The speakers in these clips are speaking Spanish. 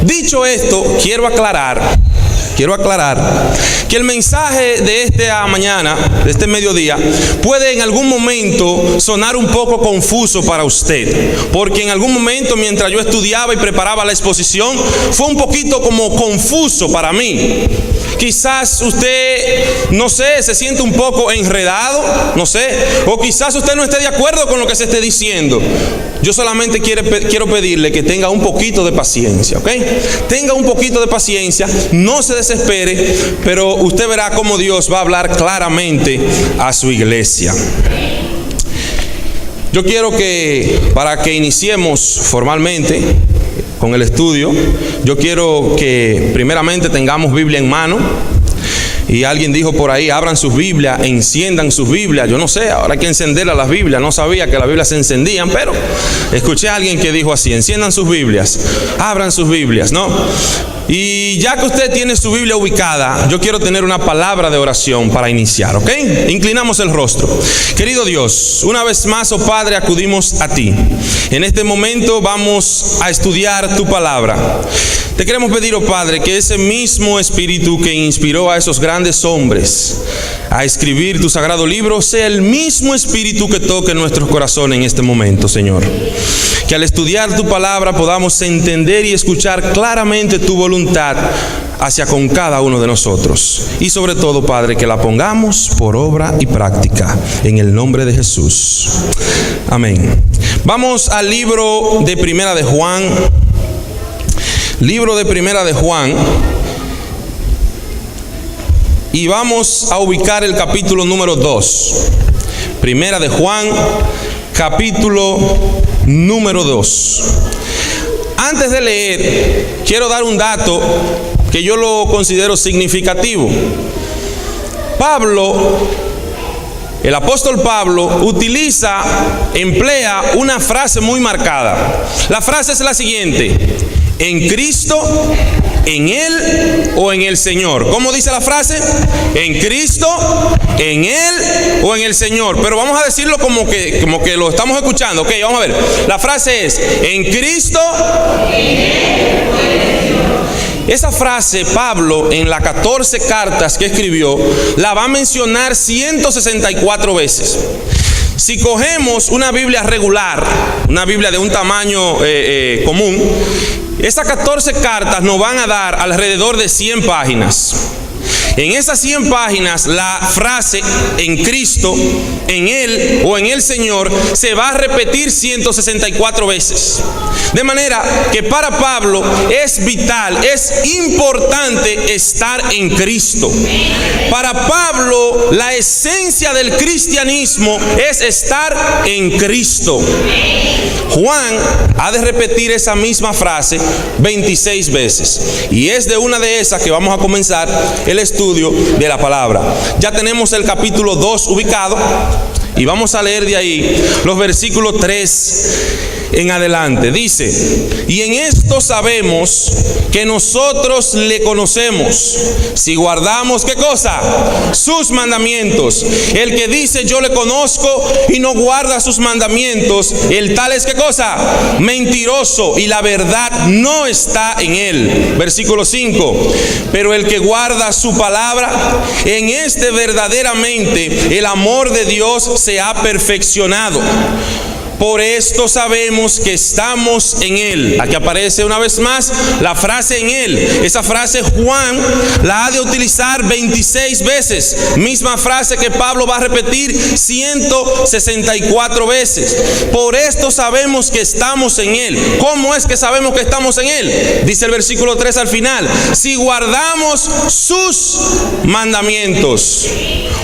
Dicho esto, quiero aclarar que el mensaje de esta mañana, de este mediodía, puede en algún momento sonar un poco confuso para usted, porque en algún momento mientras yo estudiaba y preparaba la exposición, fue un poquito como confuso para mí. Quizás usted, no sé, se siente un poco enredado, no sé, o quizás usted no esté de acuerdo con lo que se esté diciendo. Yo solamente quiero pedirle que tenga un poquito de paciencia, ¿ok? Tenga un poquito de paciencia, no se desespere, pero usted verá cómo Dios va a hablar claramente a su iglesia. Yo quiero que, para que iniciemos formalmente con el estudio, yo quiero que primeramente tengamos Biblia en mano. Y alguien dijo por ahí, abran sus Biblias, enciendan sus Biblias. Yo no sé, ahora hay que encenderlas las Biblias. No sabía que las Biblias se encendían, pero escuché a alguien que dijo así: enciendan sus Biblias, abran sus Biblias, ¿no? Y ya que usted tiene su Biblia ubicada, yo quiero tener una palabra de oración para iniciar, ¿ok? Inclinamos el rostro. Querido Dios, una vez más, oh Padre, acudimos a ti. En este momento vamos a estudiar tu palabra. Te queremos pedir, oh Padre, que ese mismo espíritu que inspiró a esos grandes hombres a escribir tu sagrado libro sea el mismo espíritu que toque nuestros corazones en este momento, Señor. Que al estudiar tu palabra podamos entender y escuchar claramente tu voluntad hacia con cada uno de nosotros. Y sobre todo, Padre, que la pongamos por obra y práctica en el nombre de Jesús. Amén. Vamos al libro de Primera de Juan. Libro de Primera de Juan. Y vamos a ubicar el capítulo número 2. Primera de Juan, capítulo número 2. Antes de leer, quiero dar un dato que yo lo considero significativo. El apóstol Pablo emplea una frase muy marcada. La frase es la siguiente: en Cristo, en Él o en el Señor. ¿Cómo dice la frase? En Cristo, en Él o en el Señor. Pero vamos a decirlo como que lo estamos escuchando. Ok, vamos a ver. La frase es: en Cristo, en Él o en el Señor. Esa frase Pablo en las 14 cartas que escribió la va a mencionar 164 veces. Si cogemos una Biblia regular, una Biblia de un tamaño común, esas 14 cartas nos van a dar alrededor de 100 páginas. En esas 100 páginas, la frase en Cristo, en Él o en el Señor se va a repetir 164 veces. De manera que para Pablo es vital, es importante estar en Cristo. Para Pablo, la esencia del cristianismo es estar en Cristo. Juan ha de repetir esa misma frase 26 veces. Y es de una de esas que vamos a comenzar el estudio de la palabra. Ya tenemos el capítulo 2 ubicado y vamos a leer de ahí los versículos 3 en adelante. Dice: y en esto sabemos que nosotros le conocemos, si guardamos, ¿qué cosa? Sus mandamientos. El que dice yo le conozco y no guarda sus mandamientos, el tal es, ¿qué cosa? Mentiroso, y la verdad no está en él. Versículo 5: pero el que guarda su palabra, en este verdaderamente el amor de Dios se ha perfeccionado. Por esto sabemos que estamos en Él. Aquí aparece una vez más la frase en Él. Esa frase Juan la ha de utilizar 26 veces. Misma frase que Pablo va a repetir 164 veces. Por esto sabemos que estamos en Él. ¿Cómo es que sabemos que estamos en Él? Dice el versículo 3 al final: si guardamos sus mandamientos.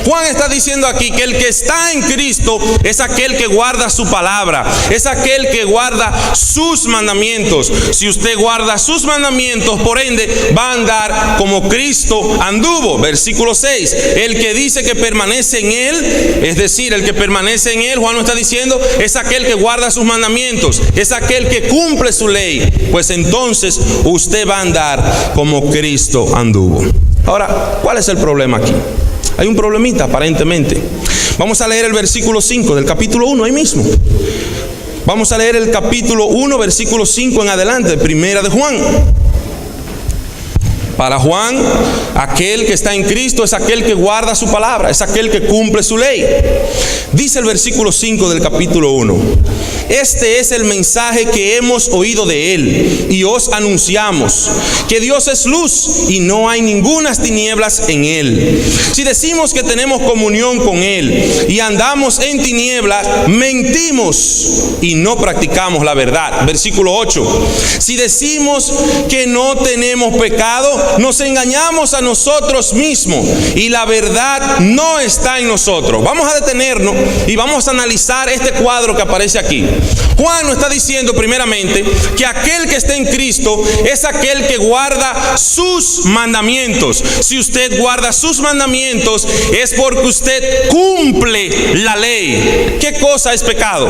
Juan está diciendo aquí que el que está en Cristo es aquel que guarda su palabra. Es aquel que guarda sus mandamientos. Si usted guarda sus mandamientos, por ende va a andar como Cristo anduvo. Versículo 6: el que dice que permanece en Él, es decir, el que permanece en Él, Juan nos está diciendo, es aquel que guarda sus mandamientos, es aquel que cumple su ley. Pues entonces usted va a andar como Cristo anduvo. Ahora, ¿cuál es el problema aquí? Hay un problemita aparentemente. Vamos a leer el versículo 5 del capítulo 1 ahí mismo. Vamos a leer el capítulo 1, versículo 5 en adelante, Primera de Juan. Para Juan, aquel que está en Cristo es aquel que guarda su palabra, es aquel que cumple su ley. Dice el versículo 5 del capítulo 1: este es el mensaje que hemos oído de Él y os anunciamos, que Dios es luz y no hay ningunas tinieblas en Él. Si decimos que tenemos comunión con Él y andamos en tinieblas, mentimos y no practicamos la verdad. Versículo 8: si decimos que no tenemos pecado, nos engañamos a nosotros mismos y la verdad no está en nosotros. Vamos a detenernos y vamos a analizar este cuadro que aparece aquí. Juan nos está diciendo primeramente que aquel que está en Cristo es aquel que guarda sus mandamientos. Si usted guarda sus mandamientos es porque usted cumple la ley. ¿Qué cosa es pecado?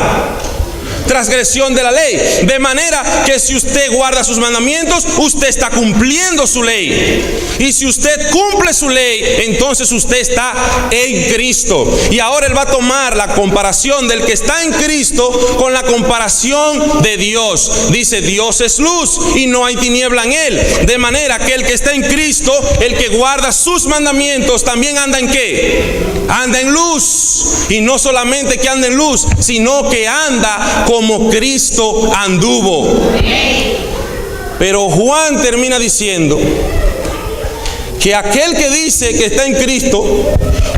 Transgresión de la ley. De manera que si usted guarda sus mandamientos, usted está cumpliendo su ley. Y si usted cumple su ley, entonces usted está en Cristo. Y ahora él va a tomar la comparación del que está en Cristo con la comparación de Dios. Dice: Dios es luz y no hay tiniebla en él. De manera que el que está en Cristo, el que guarda sus mandamientos, también anda en ¿qué? Anda en luz. Y no solamente que anda en luz, sino que anda como Cristo anduvo. Pero Juan termina diciendo que aquel que dice que está en Cristo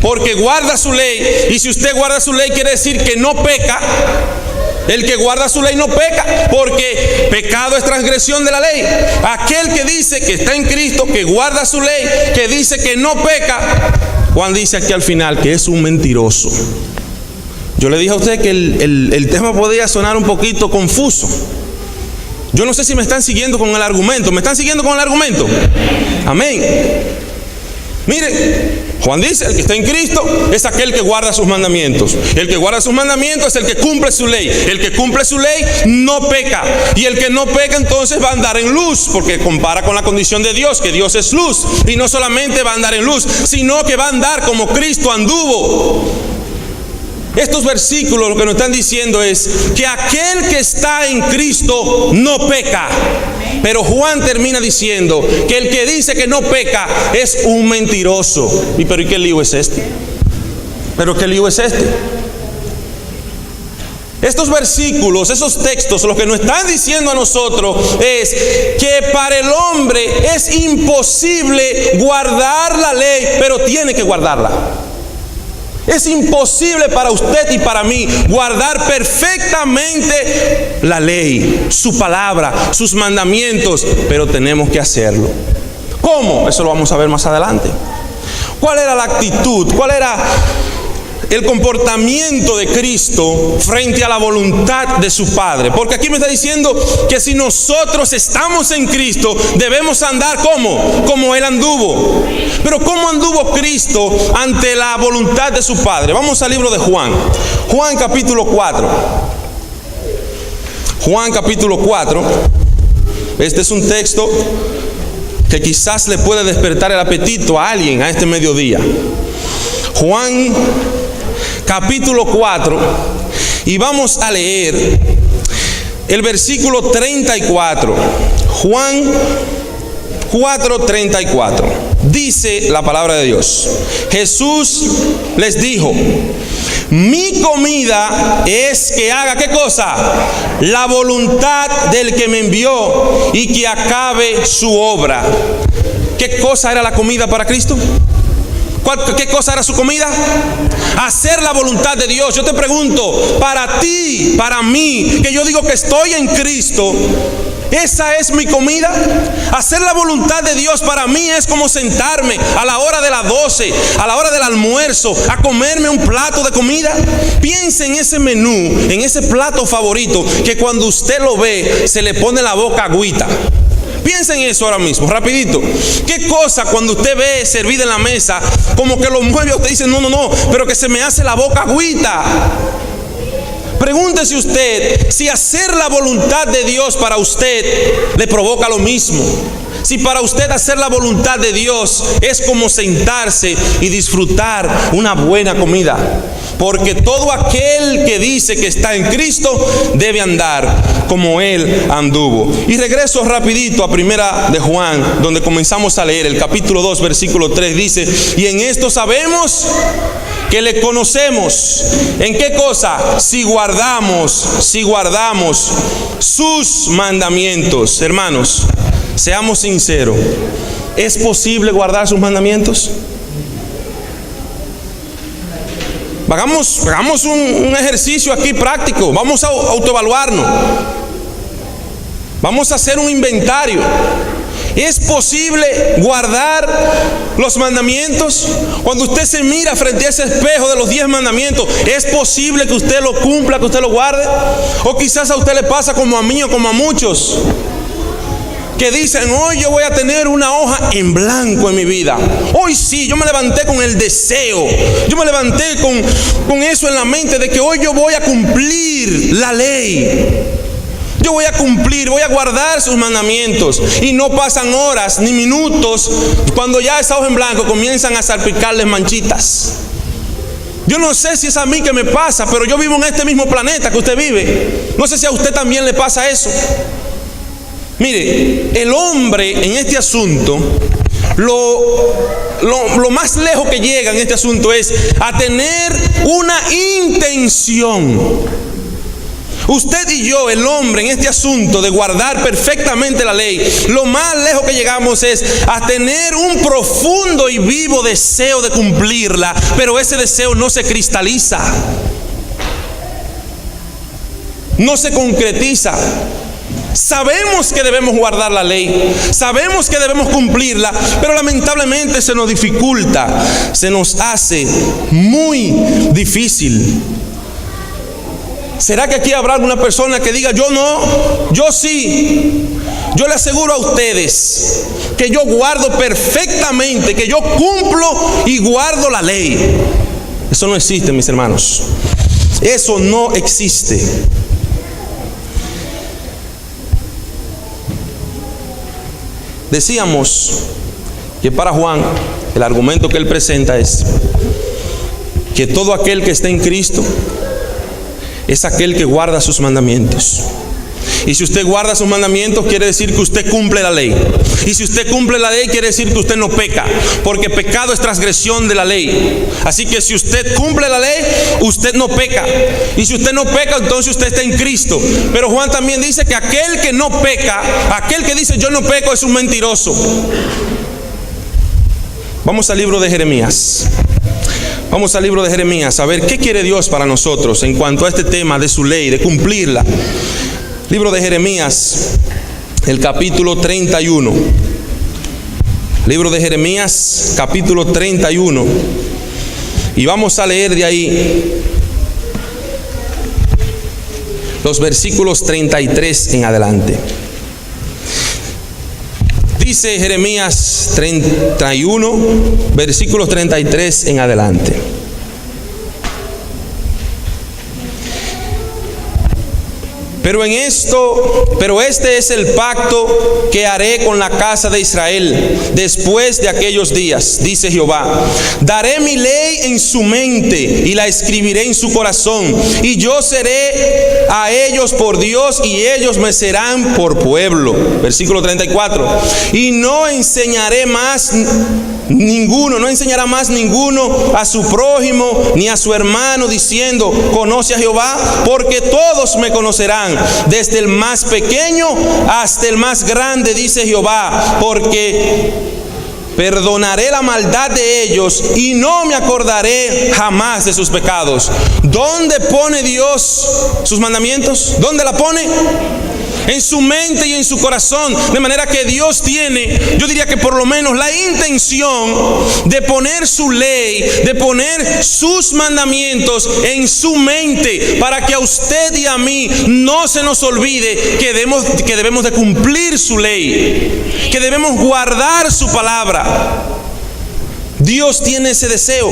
porque guarda su ley, y si usted guarda su ley quiere decir que no peca. El que guarda su ley no peca, porque pecado es transgresión de la ley. Aquel que dice que está en Cristo, que guarda su ley, que dice que no peca, Juan dice aquí al final que es un mentiroso. Yo le dije a usted que el tema podía sonar un poquito confuso. Yo no sé si me están siguiendo con el argumento. ¿Me están siguiendo con el argumento? Amén. Mire, Juan dice: el que está en Cristo es aquel que guarda sus mandamientos. El que guarda sus mandamientos es el que cumple su ley. El que cumple su ley no peca. Y el que no peca entonces va a andar en luz, porque compara con la condición de Dios, que Dios es luz. Y no solamente va a andar en luz, sino que va a andar como Cristo anduvo. Estos versículos lo que nos están diciendo es que aquel que está en Cristo no peca. Pero Juan termina diciendo que el que dice que no peca es un mentiroso. ¿Y pero qué lío es este? ¿Pero qué lío es este? Estos versículos, esos textos, lo que nos están diciendo a nosotros es que para el hombre es imposible guardar la ley, pero tiene que guardarla. Es imposible para usted y para mí guardar perfectamente la ley, su palabra, sus mandamientos, pero tenemos que hacerlo. ¿Cómo? Eso lo vamos a ver más adelante. ¿Cuál era la actitud? ¿Cuál era el comportamiento de Cristo frente a la voluntad de su Padre? Porque aquí me está diciendo que si nosotros estamos en Cristo, debemos andar como Él anduvo. Pero ¿cómo anduvo Cristo ante la voluntad de su Padre? Vamos al libro de Juan. Juan capítulo 4. Juan capítulo 4. Este es un texto que quizás le puede despertar el apetito a alguien a este mediodía. Juan capítulo 4, y vamos a leer el versículo 34. Juan 4:34. Dice la palabra de Dios: Jesús les dijo: mi comida es que haga ¿qué cosa? La voluntad del que me envió y que acabe su obra. ¿Qué cosa era la comida para Cristo? ¿Qué cosa era su comida? Hacer la voluntad de Dios. Yo te pregunto, para ti, para mí, que yo digo que estoy en Cristo, ¿esa es mi comida? Hacer la voluntad de Dios para mí es como sentarme a la hora de las 12, a la hora del almuerzo, a comerme un plato de comida. Piense en ese menú, en ese plato favorito, que cuando usted lo ve, se le pone la boca agüita. Piensa en eso ahora mismo, rapidito. ¿Qué cosa cuando usted ve servida en la mesa, como que lo mueve, usted dice: no, pero que se me hace la boca agüita? Pregúntese usted si hacer la voluntad de Dios para usted le provoca lo mismo. Si para usted hacer la voluntad de Dios es como sentarse y disfrutar una buena comida. porque todo aquel que dice que está en Cristo debe andar como Él anduvo. Y regreso rapidito a Primera de Juan, donde comenzamos a leer el capítulo 2, versículo 3, dice: y en esto sabemos que le conocemos. ¿En qué cosa? Si guardamos sus mandamientos. Hermanos, seamos sinceros, ¿es posible guardar sus mandamientos? Hagamos un ejercicio aquí práctico. Vamos a autoevaluarnos. Vamos a hacer un inventario. ¿Es posible guardar los mandamientos? Cuando usted se mira frente a ese espejo de los 10 mandamientos, ¿es posible que usted lo cumpla, que usted lo guarde? O quizás a usted le pasa como a mí o como a muchos, que dicen: hoy yo voy a tener una hoja en blanco en mi vida. Hoy sí, yo me levanté con el deseo, yo me levanté con eso en la mente de que hoy yo voy a cumplir la ley. Yo voy a cumplir, voy a guardar sus mandamientos. Y no pasan horas ni minutos cuando ya esa hoja en blanco comienzan a salpicarles manchitas. Yo no sé si es a mí que me pasa, pero yo vivo en este mismo planeta que usted vive. No sé si a usted también le pasa eso. Mire, el hombre en este asunto, lo más lejos que llega en este asunto es a tener una intención. Usted y yo, el hombre, en este asunto de guardar perfectamente la ley, lo más lejos que llegamos es a tener un profundo y vivo deseo de cumplirla, pero ese deseo no se cristaliza, no se concretiza. Sabemos que debemos guardar la ley, sabemos que debemos cumplirla, pero lamentablemente se nos dificulta, se nos hace muy difícil. ¿Será que aquí habrá alguna persona que diga: yo no, yo sí? Yo le aseguro a ustedes que yo guardo perfectamente, que yo cumplo y guardo la ley. Eso no existe, mis hermanos. Eso no existe. Decíamos que para Juan el argumento que él presenta es que todo aquel que está en Cristo es aquel que guarda sus mandamientos. Y si usted guarda sus mandamientos, quiere decir que usted cumple la ley. Y si usted cumple la ley, quiere decir que usted no peca, porque pecado es transgresión de la ley. Así que si usted cumple la ley, usted no peca. Y si usted no peca, entonces usted está en Cristo. Pero Juan también dice que aquel que no peca, aquel que dice yo no peco, es un mentiroso. Vamos al libro de Jeremías. Vamos al libro de Jeremías a ver qué quiere Dios para nosotros en cuanto a este tema de su ley, de cumplirla. Libro de Jeremías, el capítulo 31. Libro de Jeremías, capítulo 31. Y vamos a leer de ahí los versículos 33 en adelante. Dice Jeremías 31, versículos 33 en adelante. Pero este es el pacto que haré con la casa de Israel después de aquellos días, dice Jehová. Daré mi ley en su mente y la escribiré en su corazón, y yo seré a ellos por Dios y ellos me serán por pueblo. Versículo 34. Y no enseñará más ninguno a su prójimo ni a su hermano diciendo: conoce a Jehová, porque todos me conocerán, desde el más pequeño hasta el más grande, dice Jehová, porque perdonaré la maldad de ellos y no me acordaré jamás de sus pecados. ¿Dónde pone Dios sus mandamientos? ¿Dónde la pone? En su mente y en su corazón. De manera que Dios tiene, yo diría que por lo menos la intención de poner su ley, de poner sus mandamientos en su mente, para que a usted y a mí no se nos olvide que debemos de cumplir su ley, que debemos guardar su palabra. Dios tiene ese deseo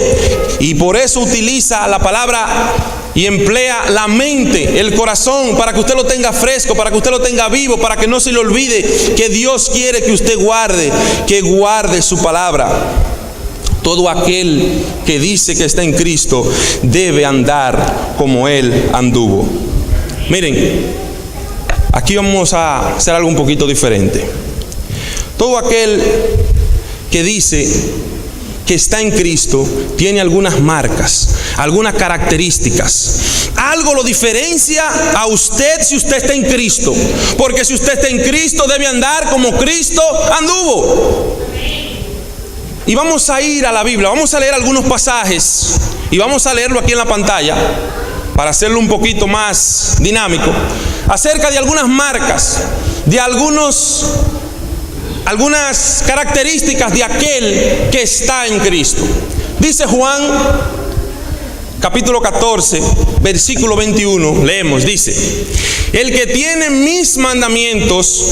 y por eso utiliza la palabra y emplea la mente, el corazón, para que usted lo tenga fresco, para que usted lo tenga vivo, para que no se le olvide que Dios quiere que usted guarde su palabra. Todo aquel que dice que está en Cristo debe andar como Él anduvo. Miren, aquí vamos a hacer algo un poquito diferente. Todo aquel que dice que está en Cristo tiene algunas marcas, algunas características. Algo lo diferencia a usted si usted está en Cristo. Porque si usted está en Cristo debe andar como Cristo anduvo. Y vamos a ir a la Biblia, vamos a leer algunos pasajes y vamos a leerlo aquí en la pantalla para hacerlo un poquito más dinámico, acerca de algunas marcas, de algunas características de aquel que está en Cristo. Dice Juan capítulo 14, versículo 21, leemos, dice: el que tiene mis mandamientos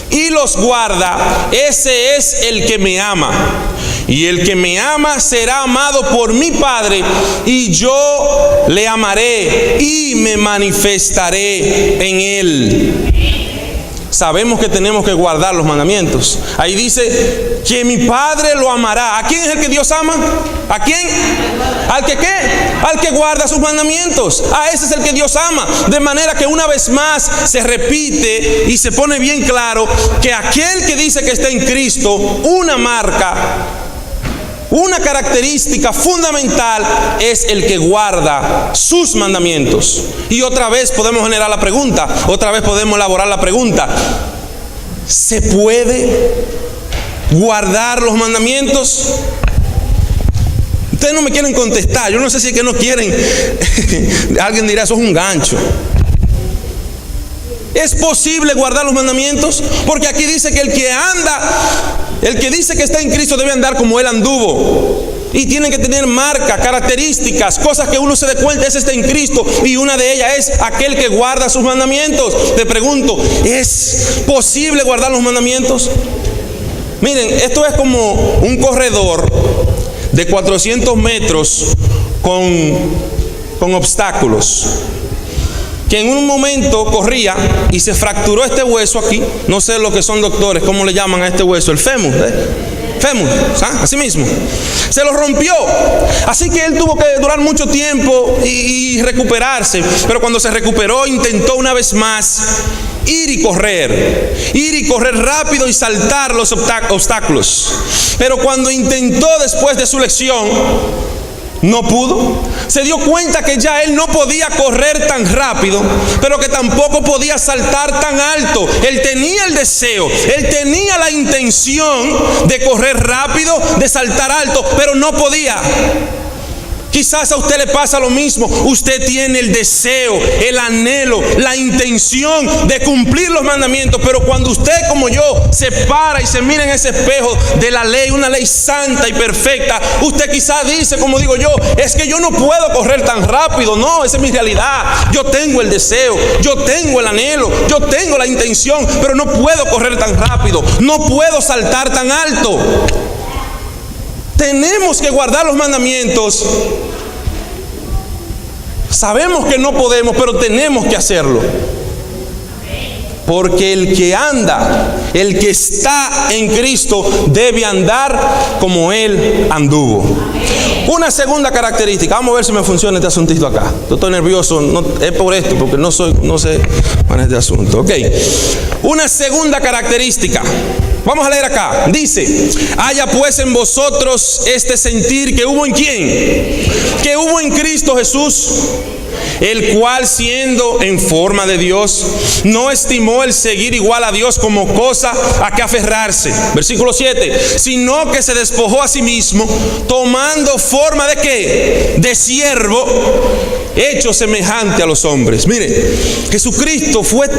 y los guarda, ese es el que me ama. Y el que me ama será amado por mi Padre, y yo le amaré y me manifestaré en él. Sabemos que tenemos que guardar los mandamientos. Ahí dice que mi Padre lo amará. ¿A quién es el que Dios ama? ¿A quién? ¿Al que qué? Al que guarda sus mandamientos. A ese es el que Dios ama. De manera que una vez más se repite y se pone bien claro que aquel que dice que está en Cristo, una marca, una característica fundamental es el que guarda sus mandamientos. Y otra vez podemos generar la pregunta, otra vez podemos elaborar la pregunta: ¿se puede guardar los mandamientos? Ustedes no me quieren contestar. Yo no sé si es que no quieren. Alguien dirá, eso es un gancho. ¿Es posible guardar los mandamientos? Porque aquí dice que el que dice que está en Cristo debe andar como Él anduvo. Y tienen que tener marcas, características, cosas que uno se dé cuenta, ese está en Cristo. Y una de ellas es aquel que guarda sus mandamientos. Te pregunto, ¿es posible guardar los mandamientos? Miren, esto es como un corredor de 400 metros con obstáculos, que en un momento corría y se fracturó este hueso aquí. No sé lo que son doctores, ¿cómo le llaman a este hueso? El fémur, fémur, ¿sabes? Así mismo. Se lo rompió. Así que él tuvo que durar mucho tiempo y recuperarse. Pero cuando se recuperó, intentó una vez más ir y correr rápido y saltar los obstáculos. Pero cuando intentó después de su lección, no pudo. Se dio cuenta que ya él no podía correr tan rápido, pero que tampoco podía saltar tan alto. Él tenía el deseo, él tenía la intención de correr rápido, de saltar alto, pero no podía. Quizás a usted le pasa lo mismo. Usted tiene el deseo, el anhelo, la intención de cumplir los mandamientos, pero cuando usted, como yo, se para y se mira en ese espejo de la ley, una ley santa y perfecta, usted quizás dice, como digo yo, es que yo no puedo correr tan rápido. No, esa es mi realidad. Yo tengo el deseo, yo tengo el anhelo, yo tengo la intención, pero no puedo correr tan rápido, no puedo saltar tan alto. Tenemos que guardar los mandamientos. Sabemos que no podemos, pero tenemos que hacerlo. Porque el que anda, el que está en Cristo, debe andar como Él anduvo. Una segunda característica. Vamos a ver si me funciona este asuntito acá. Yo estoy nervioso, no, es por esto, porque no sé para este asunto. Ok. Una segunda característica. Vamos a leer acá. Dice: haya pues en vosotros este sentir que hubo en ¿quién? Que hubo en Cristo Jesús, el cual, siendo en forma de Dios, no estimó el seguir igual a Dios como cosa a que aferrarse. Versículo 7. Sino que se despojó a sí mismo, tomando forma de ¿qué? De siervo, hecho semejante a los hombres. Mire, Jesucristo fue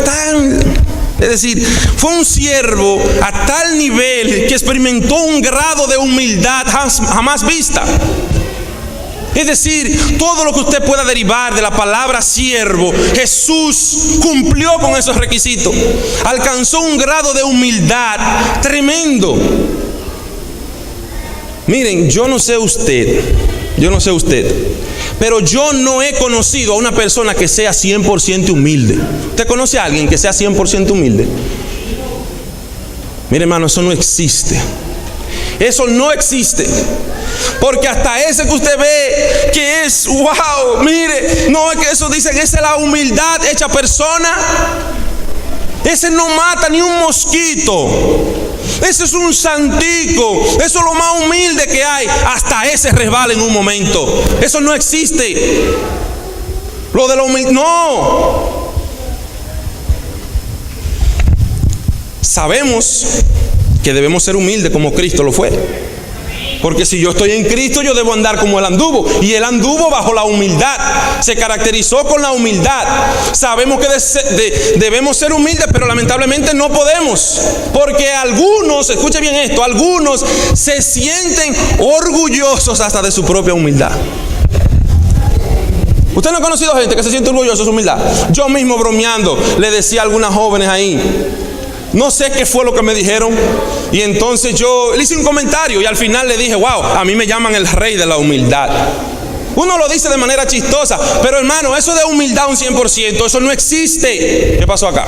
fue un siervo a tal nivel que experimentó un grado de humildad jamás vista. Es decir, todo lo que usted pueda derivar de la palabra siervo, Jesús cumplió con esos requisitos. Alcanzó un grado de humildad tremendo. Miren, yo no sé usted, pero yo no he conocido a una persona que sea 100% humilde. ¿Usted conoce a alguien que sea 100% humilde? Mire, hermano, eso no existe. Eso no existe. Porque hasta ese que usted ve que es, wow, mire, no es que eso dicen, esa es la humildad hecha persona. Ese no mata ni un mosquito. Ese es un santico. Eso es lo más humilde que hay. Hasta ese resbala en un momento. Eso no existe. Lo de la humildad, no. Sabemos que debemos ser humildes como Cristo lo fue. Porque si yo estoy en Cristo, yo debo andar como Él anduvo. Y Él anduvo bajo la humildad. Se caracterizó con la humildad. Sabemos que debemos ser humildes, pero lamentablemente no podemos. Porque algunos, escuche bien esto, algunos se sienten orgullosos hasta de su propia humildad. ¿Usted no ha conocido gente que se siente orgullosa de su humildad? Yo mismo bromeando le decía a algunas jóvenes ahí, no sé qué fue lo que me dijeron, y entonces yo le hice un comentario y al final le dije, wow, a mí me llaman el rey de la humildad. Uno lo dice de manera chistosa, pero hermano, eso de humildad un 100%, eso no existe. ¿Qué pasó acá?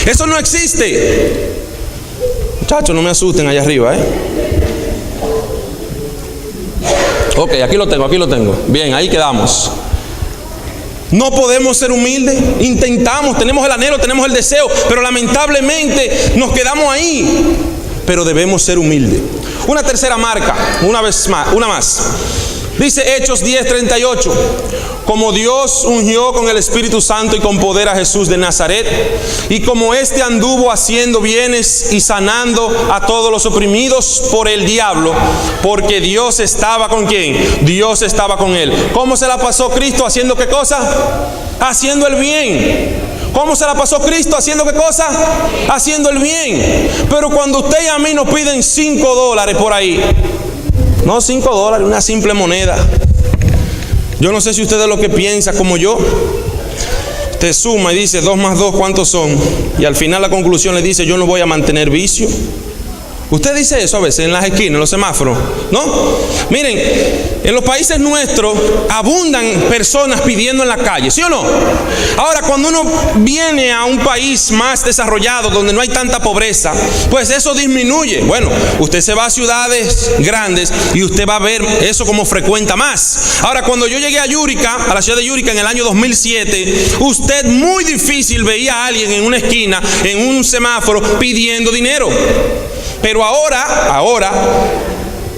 Eso no existe. Muchachos, no me asusten allá arriba, Ok, aquí lo tengo. Bien, ahí quedamos. No podemos ser humildes. Intentamos, tenemos el anhelo, tenemos el deseo, pero lamentablemente nos quedamos ahí. Pero debemos ser humildes. Una tercera marca, una más. Dice Hechos 10:38. Como Dios ungió con el Espíritu Santo y con poder a Jesús de Nazaret, y como éste anduvo haciendo bienes y sanando a todos los oprimidos por el diablo, porque Dios estaba con ¿quién? Dios estaba con él. ¿Cómo se la pasó Cristo haciendo qué cosa? Haciendo el bien. ¿Cómo se la pasó Cristo haciendo qué cosa? Haciendo el bien. Pero cuando usted y a mí nos piden $5 por ahí, no $5, una simple moneda. Yo no sé si usted es lo que piensa como yo. Te suma y dice 2 más 2, ¿cuántos son? Y al final la conclusión le dice, yo no voy a mantener vicio. Usted dice eso a veces en las esquinas, en los semáforos, ¿no? Miren, en los países nuestros abundan personas pidiendo en la calle, ¿sí o no? Ahora, cuando uno viene a un país más desarrollado, donde no hay tanta pobreza, pues eso disminuye. Bueno, usted se va a ciudades grandes y usted va a ver eso como frecuenta más. Ahora, cuando yo llegué a Yurica, a la ciudad de Yurica en el año 2007, usted muy difícil veía a alguien en una esquina, en un semáforo, pidiendo dinero. Pero ahora,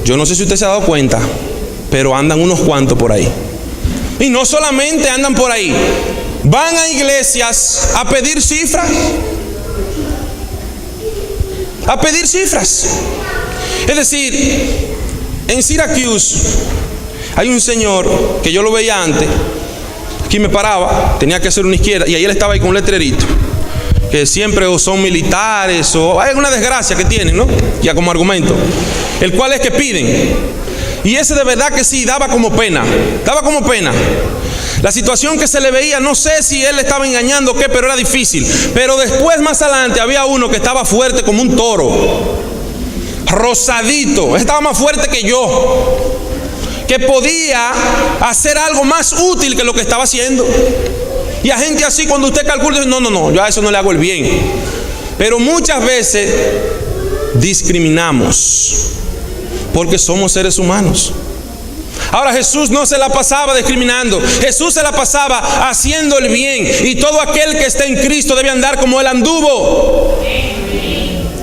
yo no sé si usted se ha dado cuenta, pero andan unos cuantos por ahí. Y no solamente andan por ahí, van a iglesias a pedir cifras. A pedir cifras. Es decir, en Syracuse hay un señor que yo lo veía antes, que me paraba, tenía que hacer una izquierda, y ahí él estaba ahí con un letrerito. Que siempre o son militares o hay alguna desgracia que tienen, ¿no? Ya como argumento. El cual es que piden. Y ese de verdad que sí, daba como pena. La situación que se le veía, no sé si él estaba engañando o qué, pero era difícil. Pero después, más adelante, había uno que estaba fuerte como un toro. Rosadito. Estaba más fuerte que yo. Que podía hacer algo más útil que lo que estaba haciendo. Y a gente así, cuando usted calcula, dice, no, yo a eso no le hago el bien. Pero muchas veces discriminamos porque somos seres humanos. Ahora, Jesús no se la pasaba discriminando. Jesús se la pasaba haciendo el bien. Y todo aquel que está en Cristo debe andar como Él anduvo.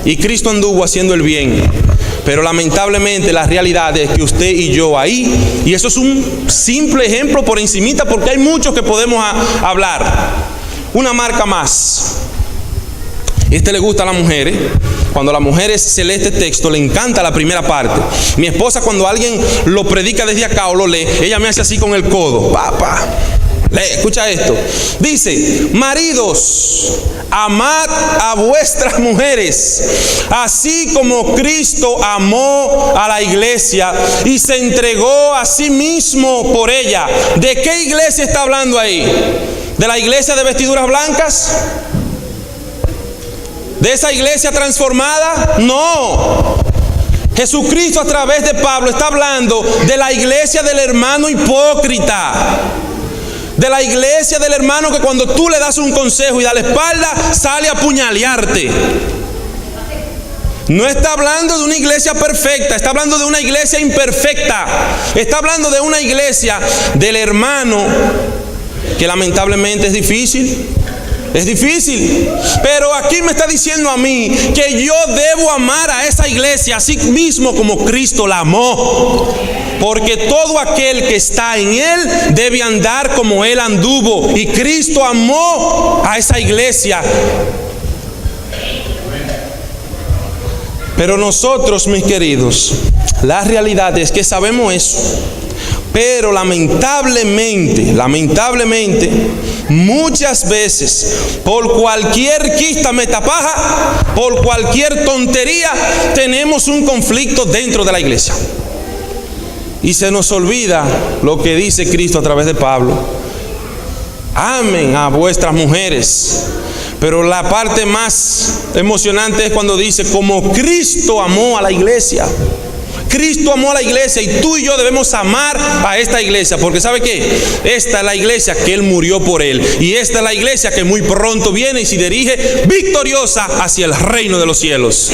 Y Cristo anduvo haciendo el bien. Pero lamentablemente la realidad es que usted y yo ahí, y eso es un simple ejemplo por encimita, porque hay muchos que podemos hablar. Una marca más. Le gusta a las mujeres. Cuando las mujeres se lee este texto, le encanta la primera parte. Mi esposa, cuando alguien lo predica desde acá o lo lee, ella me hace así con el codo. Papá. Escucha esto. Dice, maridos, amad a vuestras mujeres, así como Cristo amó a la iglesia y se entregó a sí mismo por ella. ¿De qué iglesia está hablando ahí? ¿De la iglesia de vestiduras blancas? ¿De esa iglesia transformada? No. Jesucristo a través de Pablo está hablando de la iglesia del hermano hipócrita. De la iglesia del hermano que cuando tú le das un consejo y da la espalda, sale a apuñalearte. No está hablando de una iglesia perfecta, está hablando de una iglesia imperfecta. Está hablando de una iglesia del hermano que lamentablemente es difícil. Es difícil, pero aquí me está diciendo a mí que yo debo amar a esa iglesia así mismo como Cristo la amó. Porque todo aquel que está en Él debe andar como Él anduvo. Y Cristo amó a esa iglesia. Pero nosotros, mis queridos, la realidad es que sabemos eso. Pero lamentablemente, muchas veces, por cualquier quista metapaja, por cualquier tontería, tenemos un conflicto dentro de la iglesia. Y se nos olvida lo que dice Cristo a través de Pablo. Amen a vuestras mujeres. Pero la parte más emocionante es cuando dice, como Cristo amó a la iglesia. Cristo amó a la iglesia y tú y yo debemos amar a esta iglesia, porque ¿sabe qué? Esta es la iglesia que Él murió por Él, y esta es la iglesia que muy pronto viene y se dirige victoriosa hacia el reino de los cielos.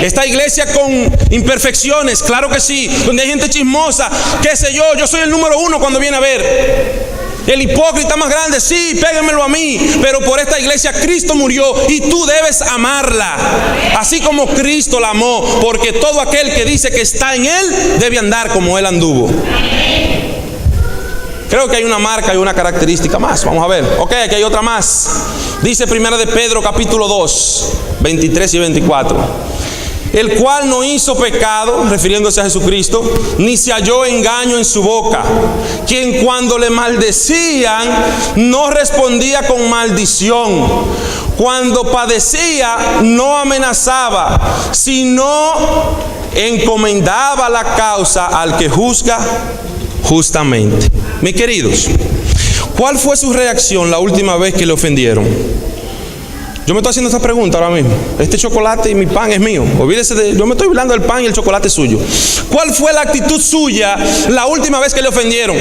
Esta iglesia con imperfecciones, claro que sí, donde hay gente chismosa, qué sé yo soy el número 1 cuando viene a ver. El hipócrita más grande, sí, péguenmelo a mí. Pero por esta iglesia Cristo murió y tú debes amarla, así como Cristo la amó. Porque todo aquel que dice que está en Él debe andar como Él anduvo. Creo que hay una marca y una característica más. Vamos a ver. Ok, aquí hay otra más. Dice 1 de Pedro capítulo 2, 23 y 24. El cual no hizo pecado, refiriéndose a Jesucristo, ni se halló engaño en su boca, quien cuando le maldecían no respondía con maldición, cuando padecía no amenazaba, sino encomendaba la causa al que juzga justamente. Mis queridos, ¿cuál fue su reacción la última vez que le ofendieron? Yo me estoy haciendo esta pregunta ahora mismo. Este chocolate y mi pan es mío. Olvídese de... Yo me estoy hablando del pan y el chocolate es suyo. ¿Cuál fue la actitud suya la última vez que le ofendieron?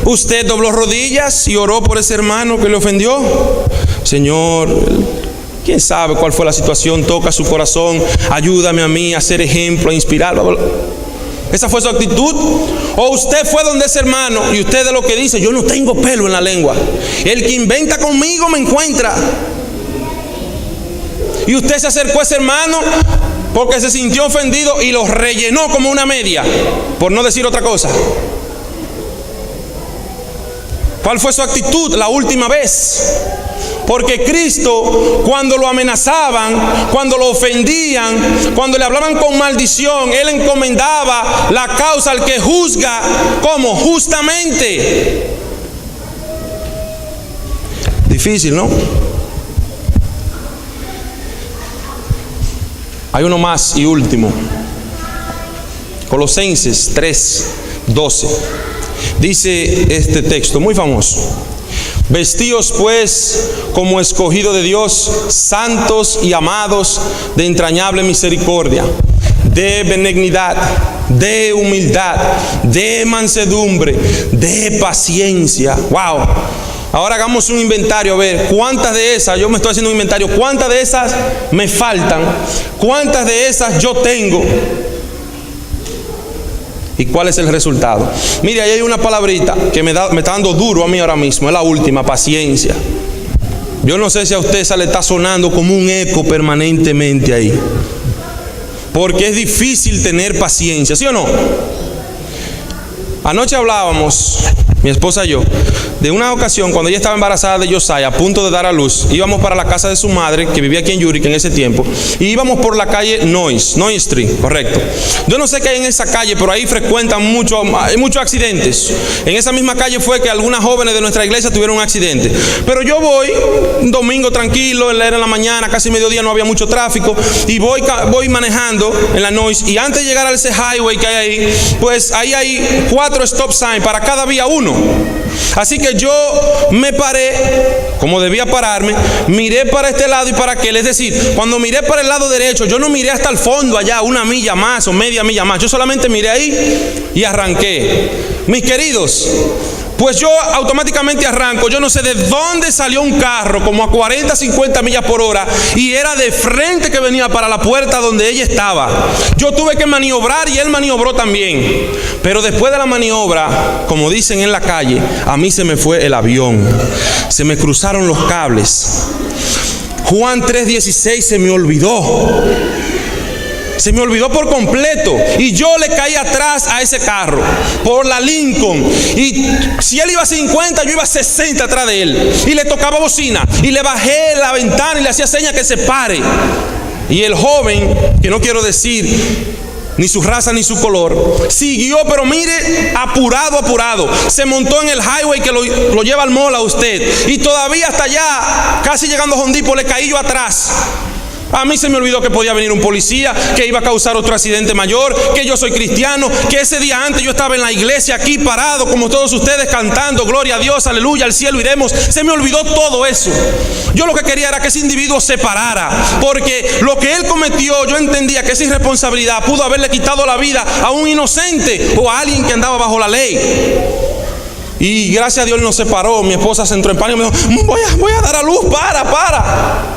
¿Usted dobló rodillas y oró por ese hermano que le ofendió? Señor, quién sabe cuál fue la situación. Toca su corazón. Ayúdame a mí a ser ejemplo, a inspirarlo. ¿Esa fue su actitud? ¿O usted fue donde ese hermano y usted de lo que dice, yo no tengo pelo en la lengua, el que inventa conmigo me encuentra? Y usted se acercó a ese hermano porque se sintió ofendido y lo rellenó como una media, por no decir otra cosa. ¿Cuál fue su actitud la última vez? Porque Cristo, cuando lo amenazaban, cuando lo ofendían, cuando le hablaban con maldición, Él encomendaba la causa al que juzga, ¿cómo? Justamente. Difícil, ¿no? Hay uno más y último. Colosenses 3:12. Dice este texto muy famoso: vestíos pues como escogido de Dios, santos y amados, de entrañable misericordia, de benignidad, de humildad, de mansedumbre, de paciencia. Wow. Ahora hagamos un inventario, a ver cuántas de esas, yo me estoy haciendo un inventario, cuántas de esas me faltan, cuántas de esas yo tengo y cuál es el resultado. Mire, ahí hay una palabrita que me está dando duro a mí ahora mismo, es la última, paciencia. Yo no sé si a usted esa le está sonando como un eco permanentemente ahí, porque es difícil tener paciencia, ¿sí o no? Anoche hablábamos, mi esposa y yo, de una ocasión cuando ella estaba embarazada de Josiah, a punto de dar a luz. Íbamos para la casa de su madre, que vivía aquí en Yurick en ese tiempo, y íbamos por la calle Noise Street, correcto. Yo no sé qué hay en esa calle, pero ahí frecuentan hay muchos accidentes. En esa misma calle fue que algunas jóvenes de nuestra iglesia tuvieron un accidente. Pero yo voy un domingo tranquilo, era en la mañana, casi mediodía, no había mucho tráfico, y voy manejando en la Noise, y antes de llegar a ese highway que hay ahí, pues ahí hay 4 stop signs para cada vía uno. Así que yo me paré como debía pararme, miré para este lado y para aquel. Es decir, cuando miré para el lado derecho, yo no miré hasta el fondo allá, una milla más o media milla más. Yo solamente miré ahí y arranqué. Mis queridos, Pues yo automáticamente arranco. Yo no sé de dónde salió un carro como a 40, 50 millas por hora y era de frente que venía para la puerta donde ella estaba. Yo tuve que maniobrar y él maniobró también. Pero después de la maniobra, como dicen en la calle, a mí se me fue el avión. Se me cruzaron los cables. Juan 3:16 se me olvidó. Se me olvidó por completo. Y yo le caí atrás a ese carro por la Lincoln. Y si él iba a 50, yo iba a 60 atrás de él. Y le tocaba bocina. Y le bajé la ventana y le hacía señas que se pare. Y el joven, que no quiero decir ni su raza ni su color, siguió, pero mire, apurado. Se montó en el highway que lo lleva al mall a usted. Y todavía hasta allá, casi llegando a Hondipo, le caí yo atrás. A mí se me olvidó que podía venir un policía, que iba a causar otro accidente mayor, que yo soy cristiano, que ese día antes yo estaba en la iglesia aquí parado como todos ustedes cantando gloria a Dios, aleluya, al cielo iremos. Se me olvidó todo eso. Yo lo que quería era que ese individuo se parara, porque lo que él cometió, yo entendía que esa irresponsabilidad pudo haberle quitado la vida a un inocente o a alguien que andaba bajo la ley. Y gracias a Dios él no se paró. Mi esposa se entró en pánico y me dijo, voy a dar a luz, para.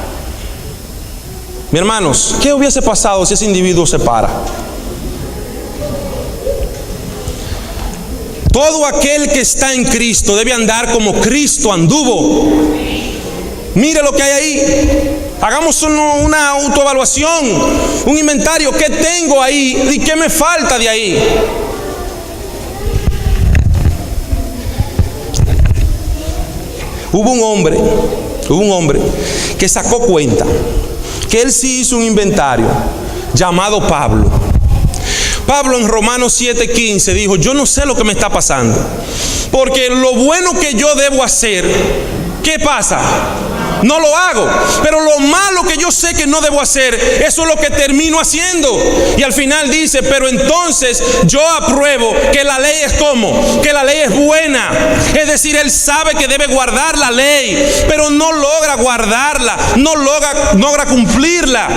Mi hermanos, ¿qué hubiese pasado si ese individuo se para? Todo aquel que está en Cristo debe andar como Cristo anduvo. Mire lo que hay ahí. Hagamos una autoevaluación, un inventario. ¿Qué tengo ahí y qué me falta de ahí? Hubo un hombre que sacó cuenta que él sí hizo un inventario, llamado Pablo. Pablo en Romanos 7:15 dijo, yo no sé lo que me está pasando, porque lo bueno que yo debo hacer, ¿qué pasa? No lo hago, pero lo malo que yo sé que no debo hacer, eso es lo que termino haciendo. Y al final dice, pero entonces yo apruebo que la ley es como, que la ley es buena. Es decir, él sabe que debe guardar la ley, pero no logra guardarla, no logra cumplirla.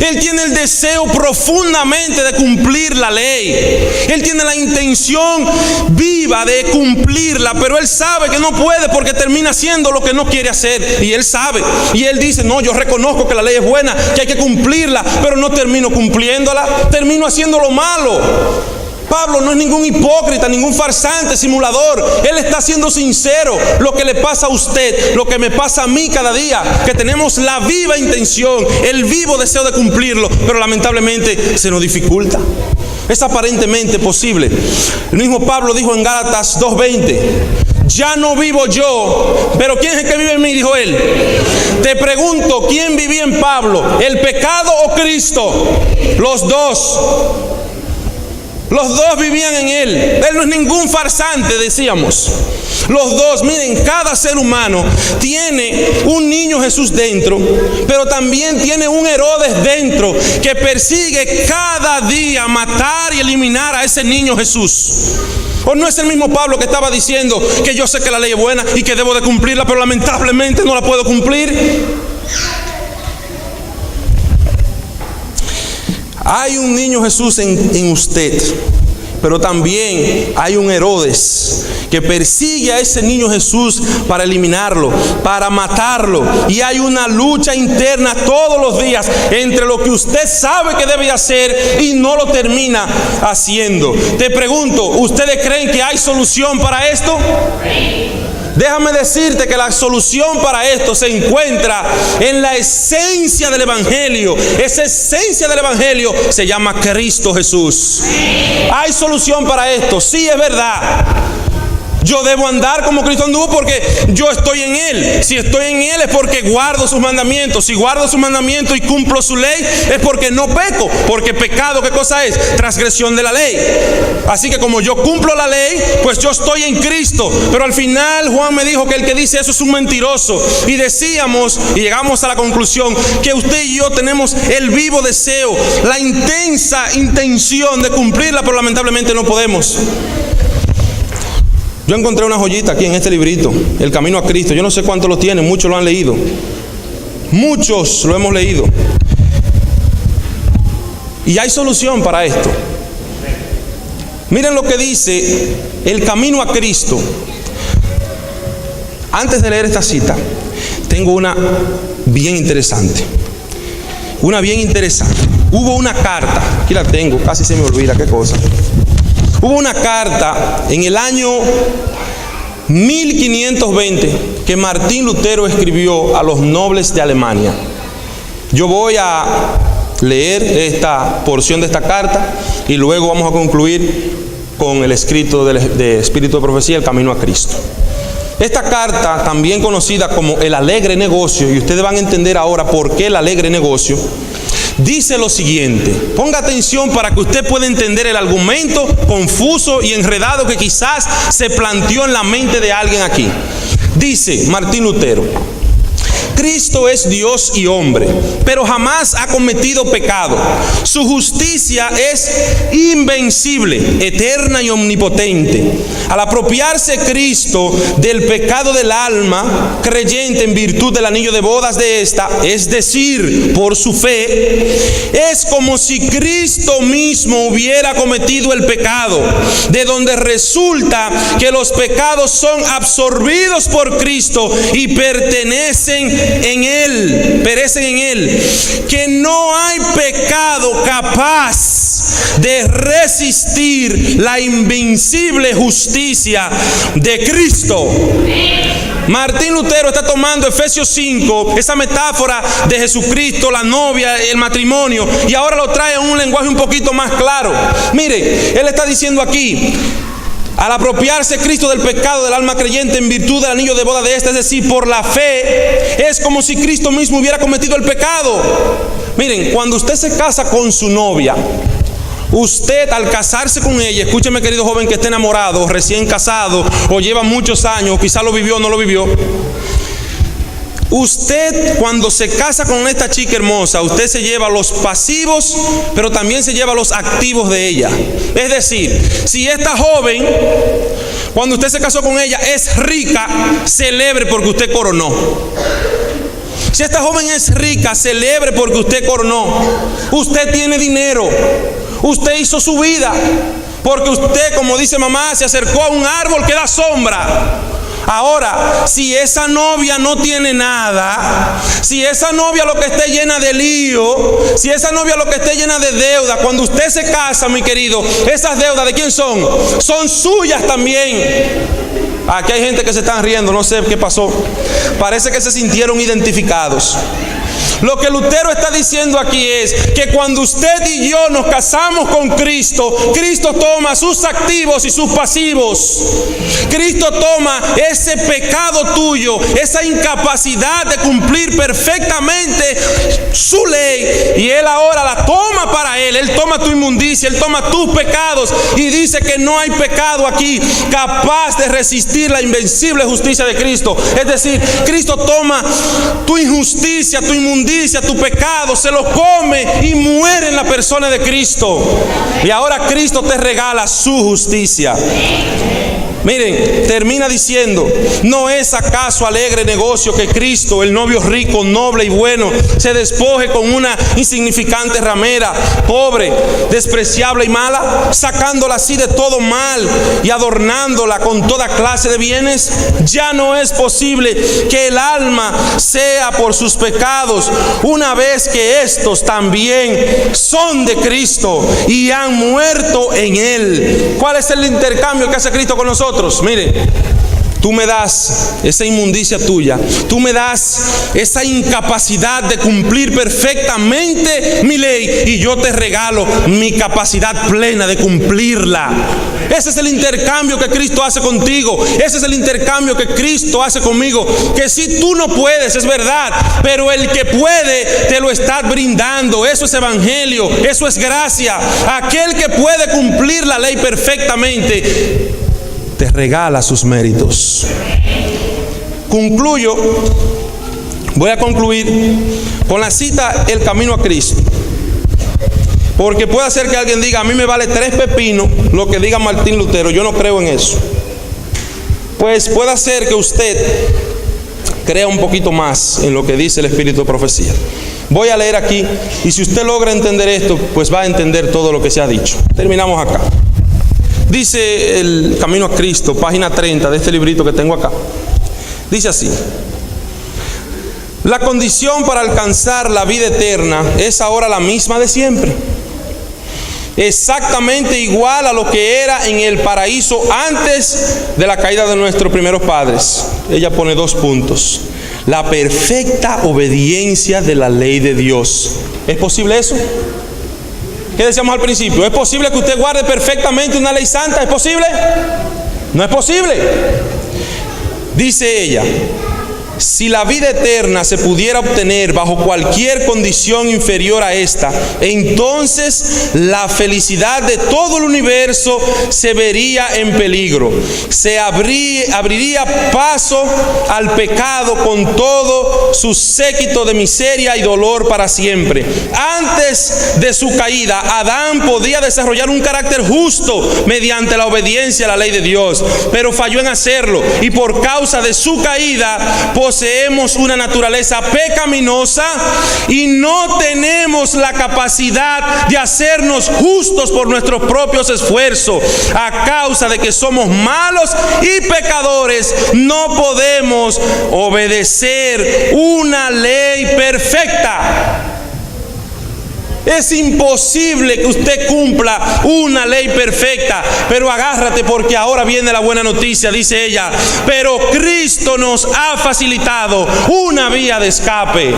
Él tiene el deseo profundamente de cumplir la ley. Él tiene la intención viva de cumplirla, pero él sabe que no puede porque termina haciendo lo que no quiere hacer. Y él sabe. Y él dice, no, yo reconozco que la ley es buena, que hay que cumplirla, pero no termino cumpliéndola, termino haciendo lo malo. Pablo no es ningún hipócrita, ningún farsante, simulador. Él está siendo sincero. Lo que le pasa a usted, lo que me pasa a mí cada día, que tenemos la viva intención, el vivo deseo de cumplirlo, pero lamentablemente se nos dificulta. Es aparentemente posible. El mismo Pablo dijo en Gálatas 2:20, ya no vivo yo, pero ¿quién es el que vive en mí? Dijo él. Te pregunto, ¿quién vivía en Pablo? ¿El pecado o Cristo? Los dos. Los dos vivían en él. Él no es ningún farsante, decíamos. Los dos, miren, cada ser humano tiene un niño Jesús dentro, pero también tiene un Herodes dentro que persigue cada día matar y eliminar a ese niño Jesús. ¿O no es el mismo Pablo que estaba diciendo que yo sé que la ley es buena y que debo de cumplirla, pero lamentablemente no la puedo cumplir? Hay un niño Jesús en usted, pero también hay un Herodes que persigue a ese niño Jesús para eliminarlo, para matarlo. Y hay una lucha interna todos los días entre lo que usted sabe que debe hacer y no lo termina haciendo. Te pregunto, ¿ustedes creen que hay solución para esto? Déjame decirte que la solución para esto se encuentra en la esencia del Evangelio. Esa esencia del Evangelio se llama Cristo Jesús. Hay solución para esto, sí, es verdad. Yo debo andar como Cristo anduvo porque yo estoy en Él. Si estoy en Él es porque guardo sus mandamientos. Si guardo sus mandamientos y cumplo su ley es porque no peco. Porque pecado, ¿qué cosa es? Transgresión de la ley. Así que como yo cumplo la ley, pues yo estoy en Cristo. Pero al final Juan me dijo que el que dice eso es un mentiroso. Y decíamos, y llegamos a la conclusión, que usted y yo tenemos el vivo deseo, la intensa intención de cumplirla, pero lamentablemente no podemos. Yo encontré una joyita aquí en este librito, El Camino a Cristo. Yo no sé cuántos lo tienen, muchos lo han leído. Muchos lo hemos leído. Y hay solución para esto. Miren lo que dice El Camino a Cristo. Antes de leer esta cita, tengo una bien interesante. Hubo una carta, aquí la tengo, casi se me olvida qué cosa. Hubo una carta en el año 1520 que Martín Lutero escribió a los nobles de Alemania. Yo voy a leer esta porción de esta carta y luego vamos a concluir con el escrito de Espíritu de Profecía, El Camino a Cristo. Esta carta, también conocida como el alegre negocio, y ustedes van a entender ahora por qué el alegre negocio, dice lo siguiente. Ponga atención para que usted pueda entender el argumento confuso y enredado que quizás se planteó en la mente de alguien aquí. Dice Martín Lutero: Cristo es Dios y hombre, pero jamás ha cometido pecado. Su justicia es invencible, eterna y omnipotente. Al apropiarse Cristo del pecado del alma creyente en virtud del anillo de bodas de esta, es decir, por su fe, es como si Cristo mismo hubiera cometido el pecado, de donde resulta que los pecados son absorbidos por Cristo y perecen en Él, que no hay pecado capaz de resistir la invencible justicia de Cristo. Martín Lutero está tomando Efesios 5, esa metáfora de Jesucristo, la novia, el matrimonio, y ahora lo trae en un lenguaje un poquito más claro. Mire, él está diciendo aquí: al apropiarse Cristo del pecado del alma creyente en virtud del anillo de boda de esta, es decir, por la fe, es como si Cristo mismo hubiera cometido el pecado. Miren, cuando usted se casa con su novia, usted al casarse con ella, escúcheme querido joven que esté enamorado, recién casado, o lleva muchos años, quizá lo vivió o no lo vivió. Usted cuando se casa con esta chica hermosa, usted se lleva los pasivos, pero también se lleva los activos de ella. Es decir, si esta joven, cuando usted se casó con ella, es rica, celebre porque usted coronó. Si esta joven es rica, celebre porque usted coronó. Usted tiene dinero, usted hizo su vida, porque usted, como dice mamá, se acercó a un árbol que da sombra. Ahora, si esa novia no tiene nada, si esa novia lo que esté llena de lío, si esa novia lo que esté llena de deuda, cuando usted se casa, mi querido, esas deudas, ¿de quién son? Son suyas también. Aquí hay gente que se están riendo, no sé qué pasó. Parece que se sintieron identificados. Lo que Lutero está diciendo aquí es que cuando usted y yo nos casamos con Cristo, Cristo toma sus activos y sus pasivos. Cristo toma ese pecado tuyo, esa incapacidad de cumplir perfectamente su ley, y Él ahora la toma para Él. Él toma tu inmundicia, Él toma tus pecados y dice que no hay pecado aquí capaz de resistir la invencible justicia de Cristo. Es decir, Cristo toma tu injusticia, tu inmundicia, tu pecado, se lo come y muere en la persona de Cristo. Y ahora Cristo te regala su justicia. Miren, termina diciendo: ¿no es acaso alegre negocio que Cristo, el novio rico, noble y bueno, se despoje con una insignificante ramera, pobre, despreciable y mala, sacándola así de todo mal y adornándola con toda clase de bienes? Ya no es posible que el alma sea por sus pecados, una vez que estos también son de Cristo y han muerto en Él. ¿Cuál es el intercambio que hace Cristo con nosotros? Mire, tú me das esa inmundicia tuya, tú me das esa incapacidad de cumplir perfectamente mi ley, y yo te regalo mi capacidad plena de cumplirla. Ese es el intercambio que Cristo hace contigo. Ese es el intercambio que Cristo hace conmigo. Que si tú no puedes, es verdad, pero el que puede te lo está brindando. Eso es evangelio, eso es gracia. Aquel que puede cumplir la ley perfectamente te regala sus méritos. Voy a concluir con la cita El Camino a Cristo, porque puede ser que alguien diga: a mí me vale 3 pepinos lo que diga Martín Lutero, yo no creo en eso. Pues puede ser que usted crea un poquito más en lo que dice el Espíritu de Profecía. Voy a leer aquí, y si usted logra entender esto, pues va a entender todo lo que se ha dicho. Terminamos acá. Dice El Camino a Cristo, página 30 de este librito que tengo acá. Dice así: la condición para alcanzar la vida eterna es ahora la misma de siempre, exactamente igual a lo que era en el paraíso antes de la caída de nuestros primeros padres. Ella pone 2 puntos: la perfecta obediencia de la ley de Dios. ¿Es posible eso? ¿Qué decíamos al principio? ¿Es posible que usted guarde perfectamente una ley santa? ¿Es posible? No es posible. Dice ella: si la vida eterna se pudiera obtener bajo cualquier condición inferior a esta, entonces la felicidad de todo el universo se vería en peligro. Se abriría paso al pecado con todo su séquito de miseria y dolor para siempre. Antes de su caída, Adán podía desarrollar un carácter justo mediante la obediencia a la ley de Dios, pero falló en hacerlo, y por causa de su caída poseemos una naturaleza pecaminosa y no tenemos la capacidad de hacernos justos por nuestros propios esfuerzos. A causa de que somos malos y pecadores, no podemos obedecer una ley perfecta. Es imposible que usted cumpla una ley perfecta, pero agárrate, porque ahora viene la buena noticia. Dice ella: pero Cristo nos ha facilitado una vía de escape.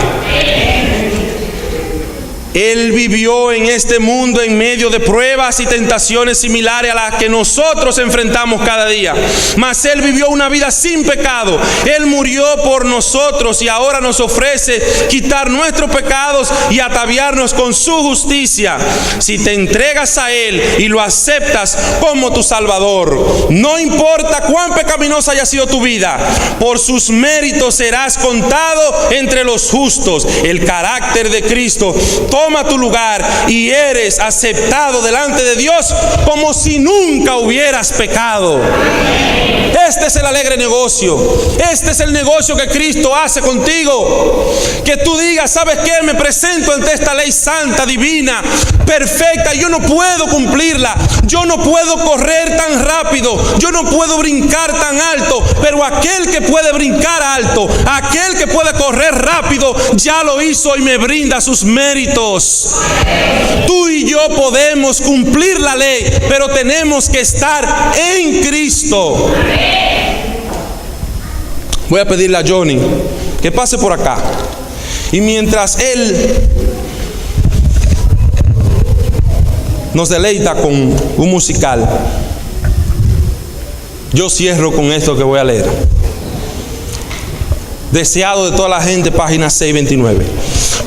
Él vivió en este mundo en medio de pruebas y tentaciones similares a las que nosotros enfrentamos cada día. Mas Él vivió una vida sin pecado. Él murió por nosotros y ahora nos ofrece quitar nuestros pecados y ataviarnos con su justicia. Si te entregas a Él y lo aceptas como tu Salvador, no importa cuán pecaminosa haya sido tu vida, por sus méritos serás contado entre los justos. El carácter de Cristo toma tu lugar y eres aceptado delante de Dios como si nunca hubieras pecado. Este es el alegre negocio. Este es el negocio que Cristo hace contigo. Que tú digas: ¿sabes qué? Me presento ante esta ley santa, divina, perfecta. Yo no puedo cumplirla. Yo no puedo correr tan rápido. Yo no puedo brincar tan alto. Pero aquel que puede brincar alto, aquel que puede correr rápido, ya lo hizo y me brinda sus méritos. Tú y yo podemos cumplir la ley, pero tenemos que estar en Cristo. Voy a pedirle a Johnny que pase por acá, y mientras él nos deleita con un musical, yo cierro con esto que voy a leer. Deseado de toda la gente, página 629.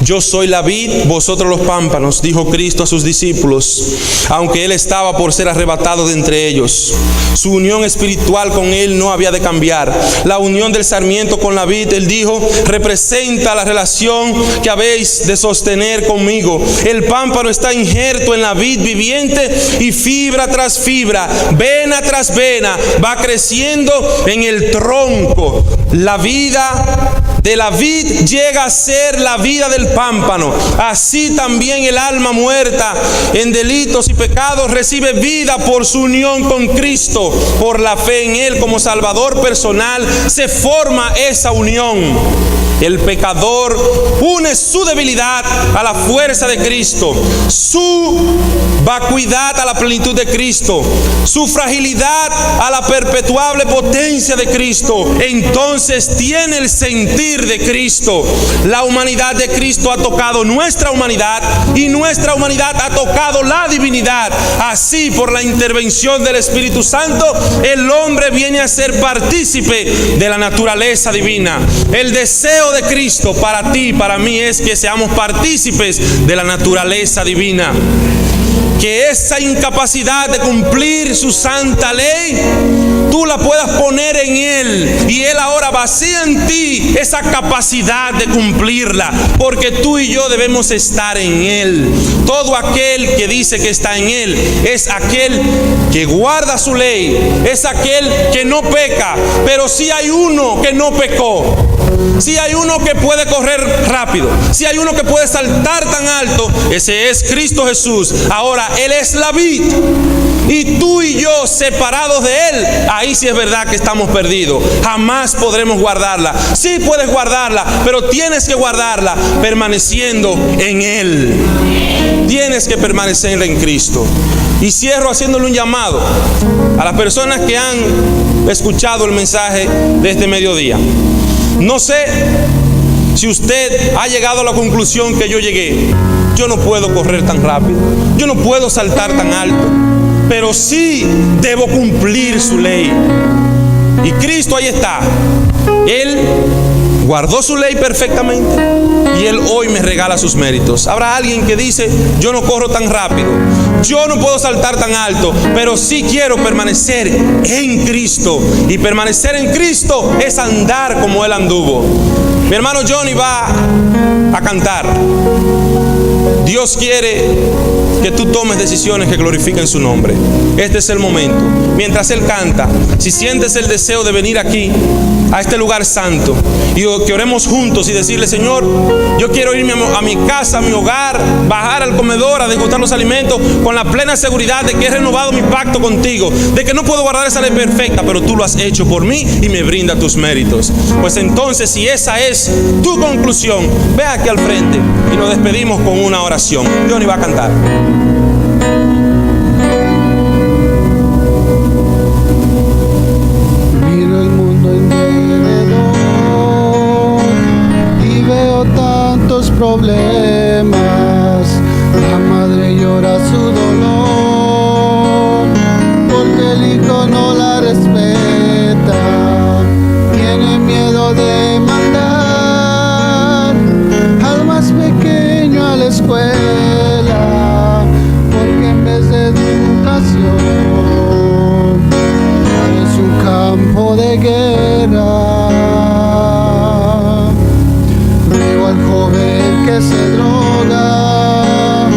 Yo soy la vid, vosotros los pámpanos, dijo Cristo a sus discípulos, aunque Él estaba por ser arrebatado de entre ellos. Su unión espiritual con Él no había de cambiar. La unión del sarmiento con la vid, Él dijo, representa la relación que habéis de sostener conmigo. El pámpano está injerto en la vid viviente y fibra tras fibra, vena tras vena, va creciendo en el tronco. La vida de la vid llega a ser la vida del pámpano. Así también el alma muerta en delitos y pecados recibe vida por su unión con Cristo. Por la fe en Él como Salvador personal se forma esa unión. El pecador une su debilidad a la fuerza de Cristo, su vacuidad a la plenitud de Cristo, su fragilidad a la perpetuable potencia de Cristo. Entonces tiene el sentir de Cristo. La humanidad de Cristo ha tocado nuestra humanidad y nuestra humanidad ha tocado la divinidad. Así, por la intervención del Espíritu Santo, el hombre viene a ser partícipe de la naturaleza divina. El deseo de Cristo para ti y para mí es que seamos partícipes de la naturaleza divina. Que esa incapacidad de cumplir su santa ley, tú la puedas poner en Él, y Él ahora vacía en ti esa capacidad de cumplirla, porque tú y yo debemos estar en Él. Todo aquel que dice que está en Él es aquel que guarda su ley, es aquel que no peca. Pero si hay uno que no pecó, si hay uno que puede correr rápido, si hay uno que puede saltar tan alto, ese es Cristo Jesús. Ahora Él es la vid, y tú y yo separados de Él, ahí sí es verdad que estamos perdidos. Jamás podremos guardarla. Sí puedes guardarla, pero tienes que guardarla permaneciendo en Él. Tienes que permanecer en Cristo. Y cierro haciéndole un llamado a las personas que han escuchado el mensaje de este mediodía. No sé si usted ha llegado a la conclusión que yo llegué. Yo no puedo correr tan rápido, yo no puedo saltar tan alto, pero sí debo cumplir su ley. Y Cristo ahí está. Él guardó su ley perfectamente y Él hoy me regala sus méritos. Habrá alguien que dice: yo no corro tan rápido, yo no puedo saltar tan alto, pero sí quiero permanecer en Cristo. Y permanecer en Cristo es andar como Él anduvo. Mi hermano Johnny va a cantar. Dios quiere que tú tomes decisiones que glorifiquen su nombre. Este es el momento. Mientras Él canta, si sientes el deseo de venir aquí, a este lugar santo, y que oremos juntos y decirle: Señor, yo quiero irme a mi casa, a mi hogar, bajar al comedor a degustar los alimentos con la plena seguridad de que he renovado mi pacto contigo, de que no puedo guardar esa ley perfecta, pero tú lo has hecho por mí y me brinda tus méritos. Pues entonces, si esa es tu conclusión, ve aquí al frente y nos despedimos con una oración. Johnny va a cantar. Miro el mundo en mi alrededor y veo tantos problemas. La madre llora su dolor porque el hijo no la respeta. Tiene miedo de mandar al más pequeño a la escuela, porque en vez de educación es un campo de guerra. Veo al joven que se droga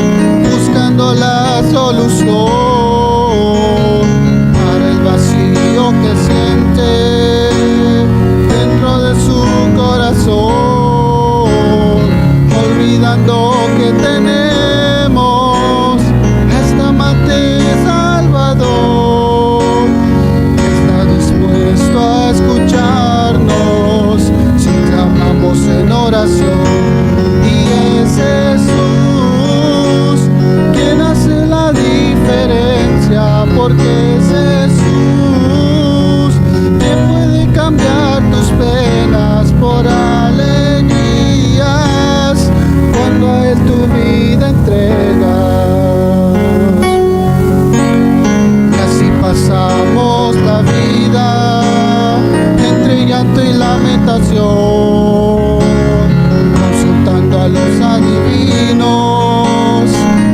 buscando la solución para el vacío que siente dentro de su corazón, olvidando que tenemos esta amante Salvador. Está dispuesto a escucharnos si clamamos en oración, y es Jesús quien hace la diferencia, porque es Jesús quien puede cambiar tus penas por alegrías cuando a Él tu vida entregas. Y así pasamos la vida entre llanto y lamentación, consultando a los adivinos,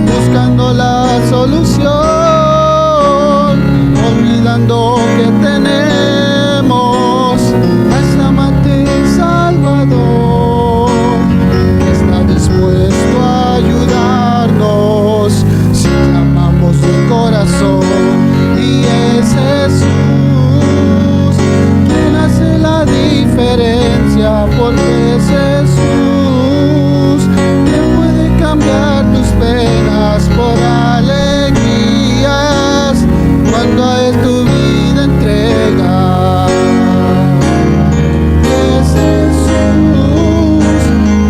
buscando la solución, olvidando que tenemos a ese amante Salvador. Está dispuesto a ayudarnos si clamamos de corazón, y es Jesús quien hace la diferencia, porque es Jesús quien puede cambiar tus penas por alegrías cuando a Él tu vida entregas. Es Jesús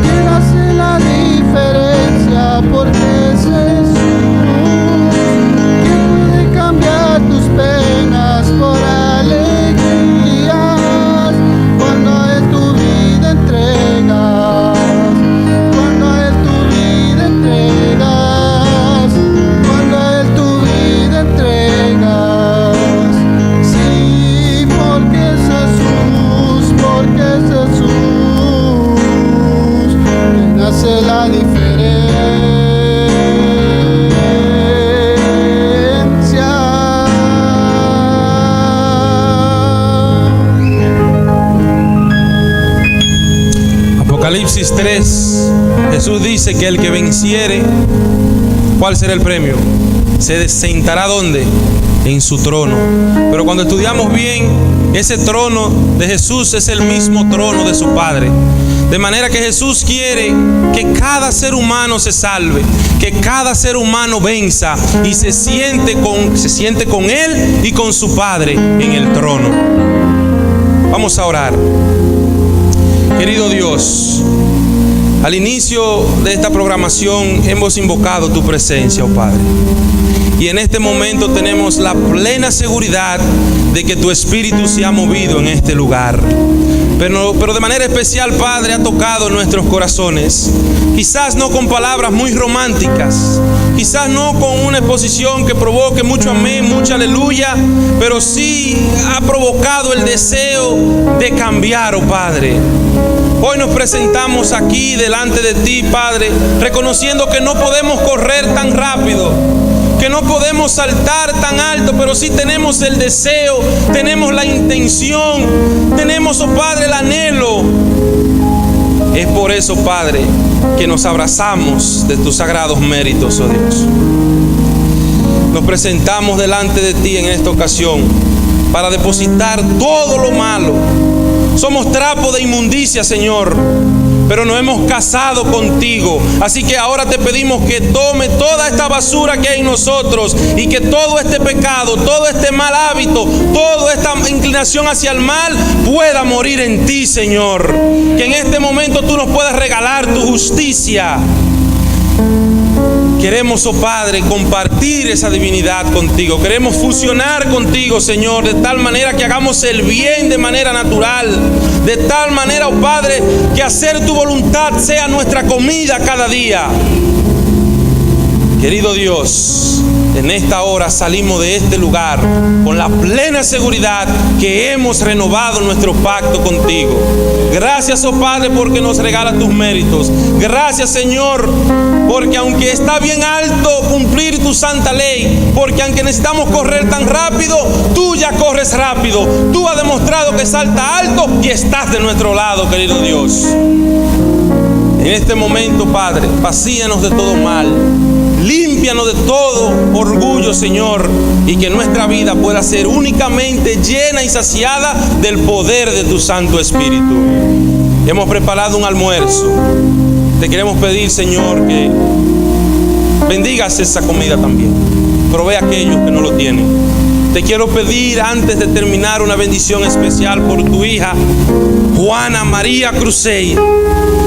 quien hace la diferencia, porque es Jesús quien puede cambiar tus penas por alegrías cuando a Él tu vida entregas. Cuando a Él tu vida entregas, cuando a Él tu vida entregas. Sí, porque es Jesús quien hace la diferencia. Apocalipsis 3, Jesús dice que el que venciere, ¿cuál será el premio? Se sentará ¿dónde? en su trono. Pero cuando estudiamos bien, ese trono de Jesús es el mismo trono de su Padre. De manera que Jesús quiere que cada ser humano se salve, que cada ser humano venza y se siente con Él y con su Padre en el trono. Vamos a orar. Querido Dios, al inicio de esta programación hemos invocado tu presencia, oh Padre. Y en este momento tenemos la plena seguridad de que tu Espíritu se ha movido en este lugar. Pero de manera especial, Padre, ha tocado nuestros corazones. Quizás no con palabras muy románticas, quizás no con una exposición que provoque mucho amén, mucha aleluya, pero sí ha provocado el deseo de cambiar, oh Padre. Hoy nos presentamos aquí delante de ti, Padre, reconociendo que no podemos correr tan rápido, que no podemos saltar tan alto, pero sí tenemos el deseo, tenemos la intención, tenemos, oh Padre, el anhelo. Es por eso, Padre, que nos abrazamos de tus sagrados méritos, oh Dios. Nos presentamos delante de ti en esta ocasión para depositar todo lo malo. Somos trapo de inmundicia, Señor, pero nos hemos casado contigo. Así que ahora te pedimos que tome toda esta basura que hay en nosotros y que todo este pecado, todo este mal hábito, toda esta inclinación hacia el mal pueda morir en ti, Señor. Que en este momento tú nos puedas regalar tu justicia. Queremos, oh Padre, compartir esa divinidad contigo. Queremos fusionar contigo, Señor, de tal manera que hagamos el bien de manera natural. De tal manera, oh Padre, que hacer tu voluntad sea nuestra comida cada día. Querido Dios, en esta hora salimos de este lugar con la plena seguridad que hemos renovado nuestro pacto contigo. Gracias, oh Padre, porque nos regalas tus méritos. Gracias, Señor, porque aunque está bien alto cumplir tu santa ley, porque aunque necesitamos correr tan rápido, tú ya corres rápido. Tú has demostrado que salta alto y estás de nuestro lado, querido Dios. En este momento, Padre, vacíanos de todo mal. Límpianos de todo orgullo, Señor, y que nuestra vida pueda ser únicamente llena y saciada del poder de tu Santo Espíritu. Hemos preparado un almuerzo. Te queremos pedir, Señor, que bendigas esa comida también. Provee a aquellos que no lo tienen. Te quiero pedir, antes de terminar, una bendición especial por tu hija, Juana María Cruzeiro.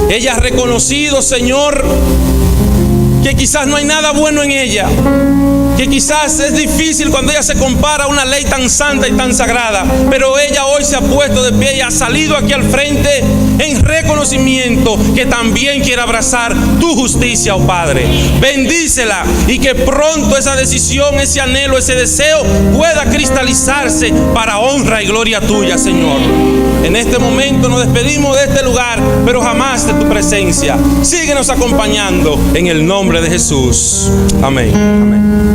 Ella ha reconocido, Señor, que quizás no hay nada bueno en ella, que quizás es difícil cuando ella se compara a una ley tan santa y tan sagrada, pero ella hoy se ha puesto de pie y ha salido aquí al frente en reconocimiento que también quiere abrazar tu justicia, oh Padre. Bendícela y que pronto esa decisión, ese anhelo, ese deseo pueda cristalizarse para honra y gloria tuya, Señor. En este momento nos despedimos de este lugar, pero jamás de tu presencia. Síguenos acompañando en el nombre de Jesús. Amén. Amén.